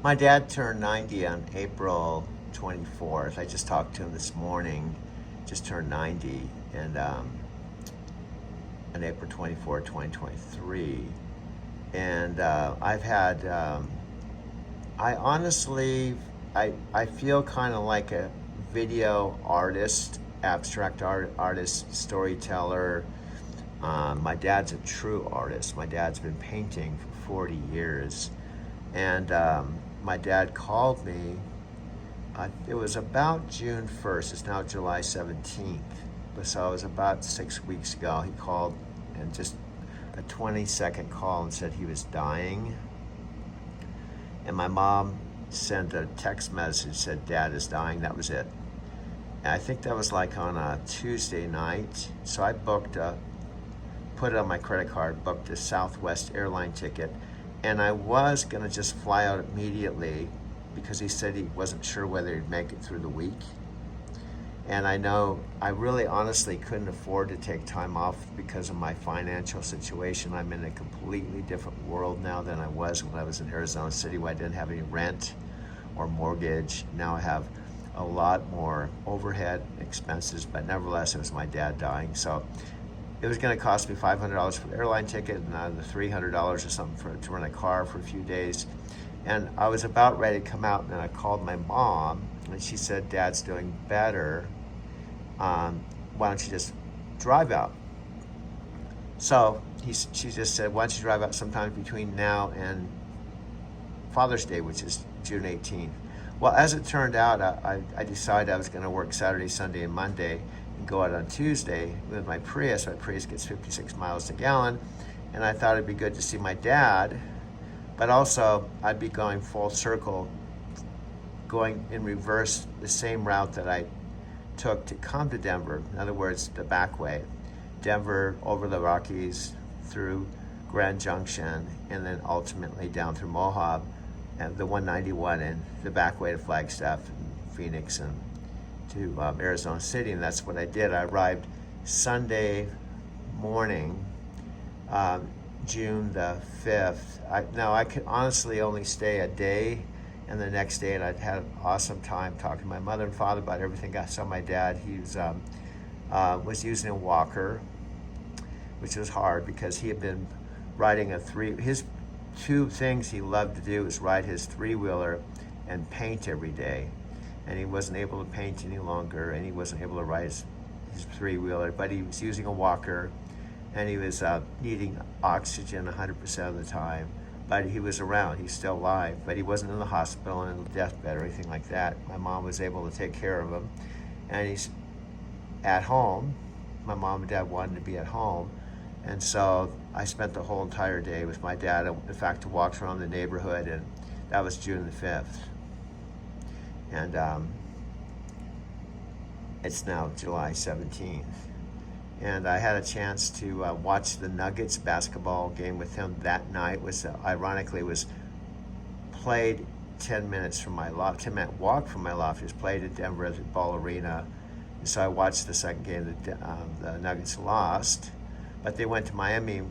My dad turned 90 on April 24th. I just talked to him this morning. Just turned 90, and on April 24th, 2023. And I've had, I honestly, I feel kind of like a video artist, abstract artist, storyteller. My dad's a true artist. My dad's been painting for 40 years. And my dad called me. It was about June 1st. It's now July 17th. So it was about 6 weeks ago. He called, and just a 20-second call, and said he was dying. And my mom sent a text message, said Dad is dying. That was it. And I think that was like on a Tuesday night. So I put it on my credit card, booked a Southwest airline ticket. And I was gonna just fly out immediately because he said he wasn't sure whether he'd make it through the week. And I know I really honestly couldn't afford to take time off because of my financial situation. I'm in a completely different world now than I was when I was in Arizona City, where I didn't have any rent or mortgage. Now I have a lot more overhead expenses, but nevertheless, it was my dad dying. So it was going to cost me $500 for the airline ticket and the $300 or something to rent a car for a few days. And I was about ready to come out, and I called my mom, and she said, Dad's doing better. Why don't you just drive out? So she just said, why don't you drive out sometime between now and Father's Day, which is June 18th. Well, as it turned out, I decided I was going to work Saturday, Sunday, and Monday, and go out on Tuesday with my Prius. My Prius gets 56 miles a gallon, and I thought it'd be good to see my dad, but also I'd be going full circle, going in reverse, the same route that I took to come to Denver. In other words, the back way. Denver over the Rockies, through Grand Junction, and then ultimately down through Mohawk, and the 191, and the back way to Flagstaff and Phoenix and to Arizona City. And that's what I did. I arrived Sunday morning, June the 5th. Now I could honestly only stay a day, and the next day, and I'd had an awesome time talking to my mother and father about everything. I saw my dad. He was using a walker, which was hard because he had been riding his two things he loved to do was ride his three-wheeler and paint every day. And he wasn't able to paint any longer, and he wasn't able to ride his three-wheeler, but he was using a walker, and he was needing oxygen 100% of the time. But he was around, he's still alive, but he wasn't in the hospital and in the deathbed or anything like that. My mom was able to take care of him, and he's at home. My mom and dad wanted to be at home, and so I spent the whole entire day with my dad. In fact, I walked around the neighborhood, and that was June the 5th. And it's now July 17th. And I had a chance to watch the Nuggets basketball game with him that night. Ironically was played 10 minutes from my loft, 10-minute walk from my loft. It was played at Denver at the Ball Arena. And so I watched the second game. The Nuggets lost, but they went to Miami,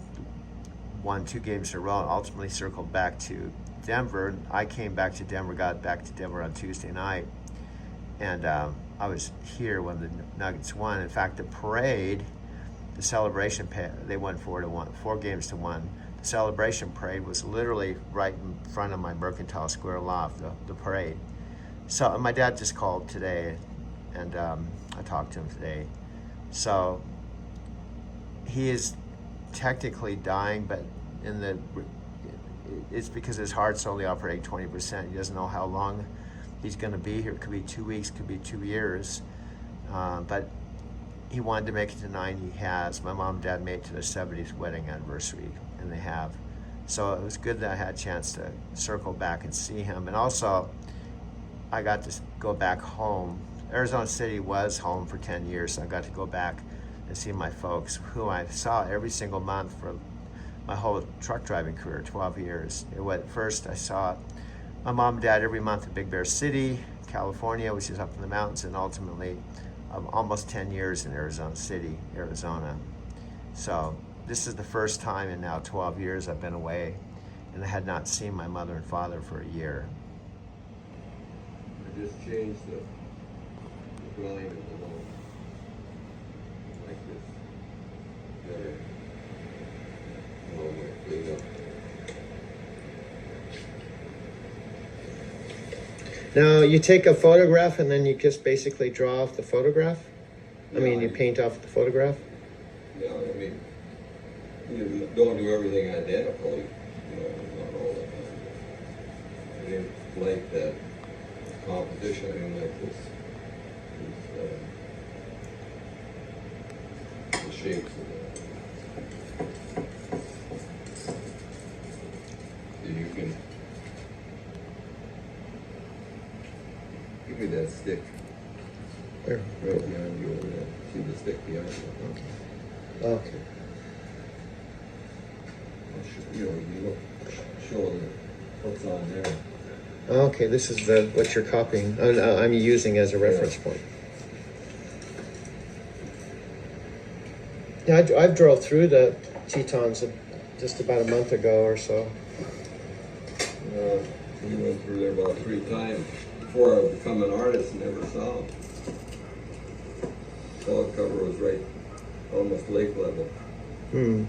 won 2 games in a row, and ultimately circled back to Denver. I came back to Denver, got back to Denver on Tuesday night, and I was here when the Nuggets won. In fact, the parade, the celebration, they won 4-1, 4 games to 1. The celebration parade was literally right in front of my Mercantile Square loft, the parade. So my dad just called today, and I talked to him today. So he is technically dying, but it's because his heart's only operating 20%. He doesn't know how long he's going to be here. It could be 2 weeks, could be 2 years. But he wanted to make it to 90. He has. My mom and dad made it to their 70th wedding anniversary, and they have. So it was good that I had a chance to circle back and see him. And also, I got to go back home. Arizona City was home for 10 years, so I got to go back and see my folks, who I saw every single month for my whole truck driving career, 12 years. First, I saw my mom and dad every month in Big Bear City, California, which is up in the mountains, and ultimately almost 10 years in Arizona City, Arizona. So this is the first time in now 12 years I've been away, and I had not seen my mother and father for a year. just change the volume of the load. Like this. Better. A little more clean up. Now, you take a photograph and then you just basically draw off the photograph? I mean, you paint off the photograph? Yeah, I mean, you don't do everything identical, not all the time. I didn't like that composition, I didn't like this, the shapes of it. And you can give me that stick There. right behind you over there. See the stick behind you? Okay. You look, show what's on there. Okay, this is what you're copying. I'm using as a reference point. Yeah, I've drove through the Tetons just about a month ago or so. We went through there about 3 times. Before I become an artist, never saw them. Solid cover was right, almost lake level. Hmm.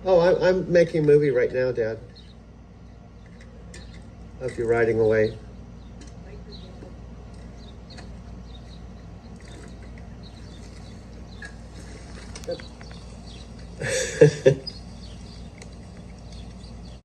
Oh, I'm making a movie right now, Dad. Of you riding away.